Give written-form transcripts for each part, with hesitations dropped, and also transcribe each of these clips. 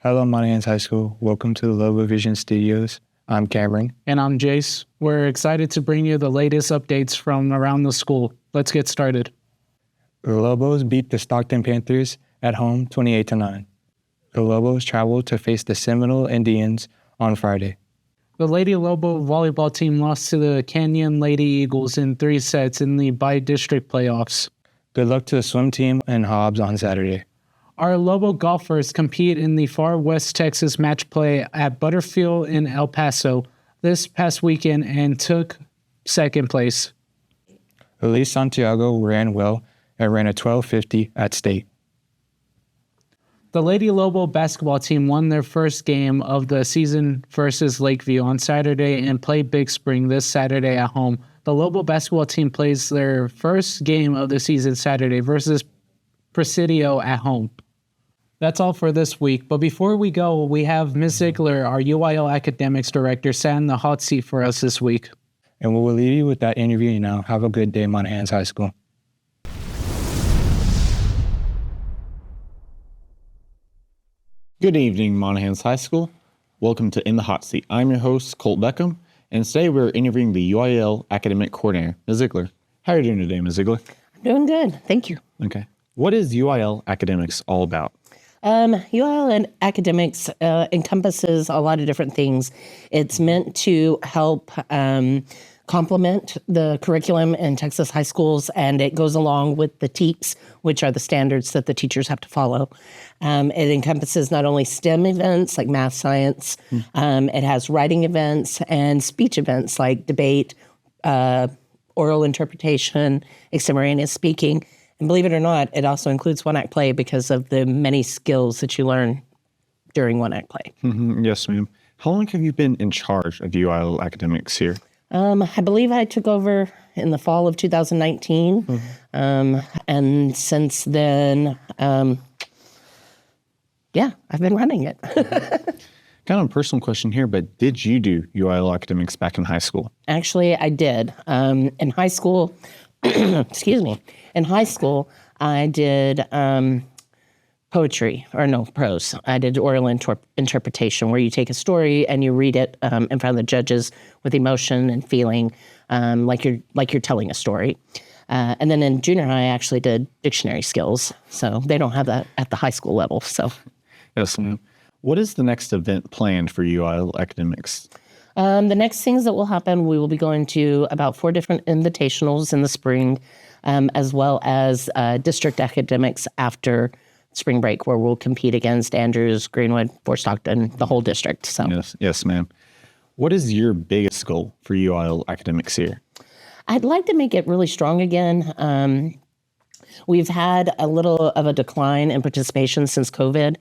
Hello, Monahan's High School. Welcome to the Lobo Vision Studios. I'm Cameron. And I'm Jace. We're excited to bring you the latest updates from around the school. Let's get started. The Lobos beat the Stockton Panthers at home 28-9. The Lobos traveled to face the Seminole Indians on Friday. The Lady Lobo volleyball team lost to the Canyon Lady Eagles in 3 sets in the bi-district playoffs. Good luck to the swim team and Hobbs on Saturday. Our Lobo golfers compete in the Far West Texas match play at Butterfield in El Paso this past weekend and took second place. Elise Santiago ran well and ran a 12.50 at state. The Lady Lobo basketball team won their first game of the season versus Lakeview on Saturday and played Big Spring this Saturday at home. The Lobo basketball team plays their first game of the season Saturday versus Presidio at home. That's all for this week, but before we go, we have Ms. Ziegler, our UIL Academics Director, sat in the hot seat for us this week. And we will leave you with that interview now. Have a good day, Monahan's High School. Good evening, Monahan's High School. Welcome to In the Hot Seat. I'm your host, Colt Beckham, and today we're interviewing the UIL Academic Coordinator, Ms. Ziegler. How are you doing today, Ms. Ziegler? I'm doing good. Thank you. Okay. What is UIL Academics all about? UIL and academics encompasses a lot of different things. It's meant to help complement the curriculum in Texas high schools, and it goes along with the TEKS, which are the standards that the teachers have to follow. It encompasses not only STEM events like math, science, it has writing events and speech events like debate, oral interpretation, extemporaneous speaking. And believe it or not, it also includes one-act play because of the many skills that you learn during one-act play. Mm-hmm. Yes, ma'am. How long have you been in charge of UIL Academics here? I believe I took over in the fall of 2019. And since then, I've been running it. Kind of a personal question here, but did you do UIL Academics back in high school? Actually, I did. In high school, excuse me. In high school, I did prose. I did oral interpretation, where you take a story and you read it in front of the judges with emotion and feeling, like you're telling a story. And then in junior high, I actually did dictionary skills. So they don't have that at the high school level. So, yes, ma'am. What is the next event planned for UIL Academics? The next things that will happen, we will be going to about 4 different invitationals in the spring, as well as district academics after spring break, where we'll compete against Andrews, Greenwood, Fort Stockton, the whole district. So, yes, ma'am. What is your biggest goal for UIL Academics here? I'd like to make it really strong again. We've had a little of a decline in participation since COVID.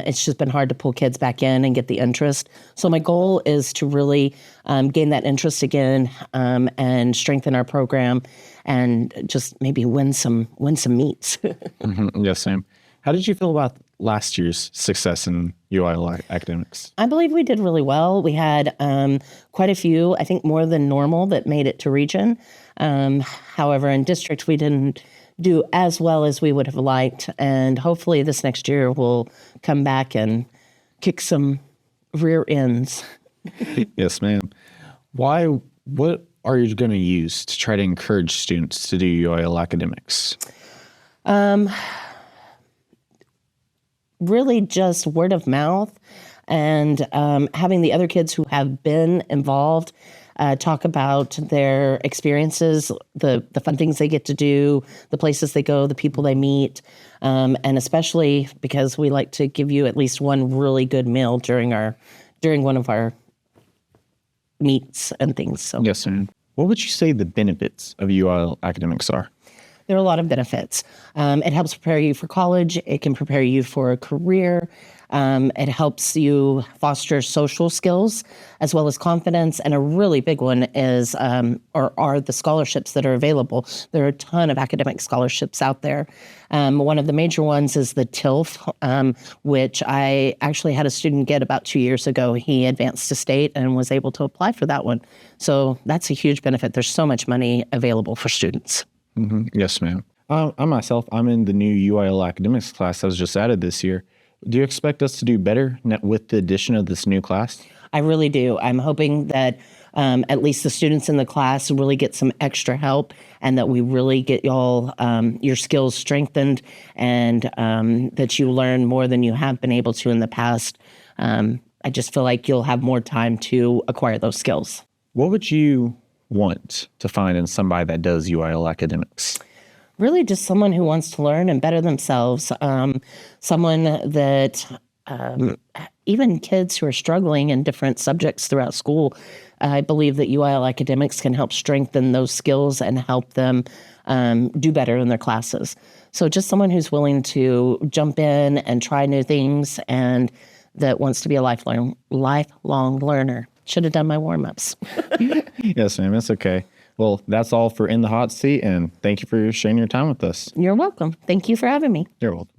It's just been hard to pull kids back in and get the interest. So my goal is to really gain that interest again, and strengthen our program, and just maybe win some meets. Yes, ma'am. How did you feel about last year's success in UIL Academics? I believe we did really well. We had quite a few, I think more than normal, that made it to region. However, in district, we didn't do as well as we would have liked. And hopefully this next year we'll come back and kick some rear ends. Yes, ma'am. What are you going to use to try to encourage students to do UIL Academics? Really just word of mouth, and having the other kids who have been involved talk about their experiences, the fun things they get to do, the places they go, the people they meet, and especially because we like to give you at least one really good meal during one of our meets and things. So. Yes, ma'am. What would you say the benefits of UIL Academics are? There are a lot of benefits. It helps prepare you for college. It can prepare you for a career. It helps you foster social skills as well as confidence. And a really big one is, are the scholarships that are available. There are a ton of academic scholarships out there. One of the major ones is the TILF, which I actually had a student get about 2 years ago. He advanced to state and was able to apply for that one. So that's a huge benefit. There's so much money available for students. Mm-hmm. Yes, ma'am. I'm in the new UIL Academics class that was just added this year. Do you expect us to do better with the addition of this new class? I really do. I'm hoping that at least the students in the class really get some extra help and that we really get y'all your skills strengthened and that you learn more than you have been able to in the past. I just feel like you'll have more time to acquire those skills. What would you want to find in somebody that does UIL academics? Really just someone who wants to learn and better themselves. Someone that even kids who are struggling in different subjects throughout school, I believe that UIL academics can help strengthen those skills and help them do better in their classes. So just someone who's willing to jump in and try new things and that wants to be a lifelong learner. Should have done my warm-ups. Yes, ma'am. It's okay. Well, that's all for In the Hot Seat, and thank you for sharing your time with us. You're welcome. Thank you for having me. You're welcome.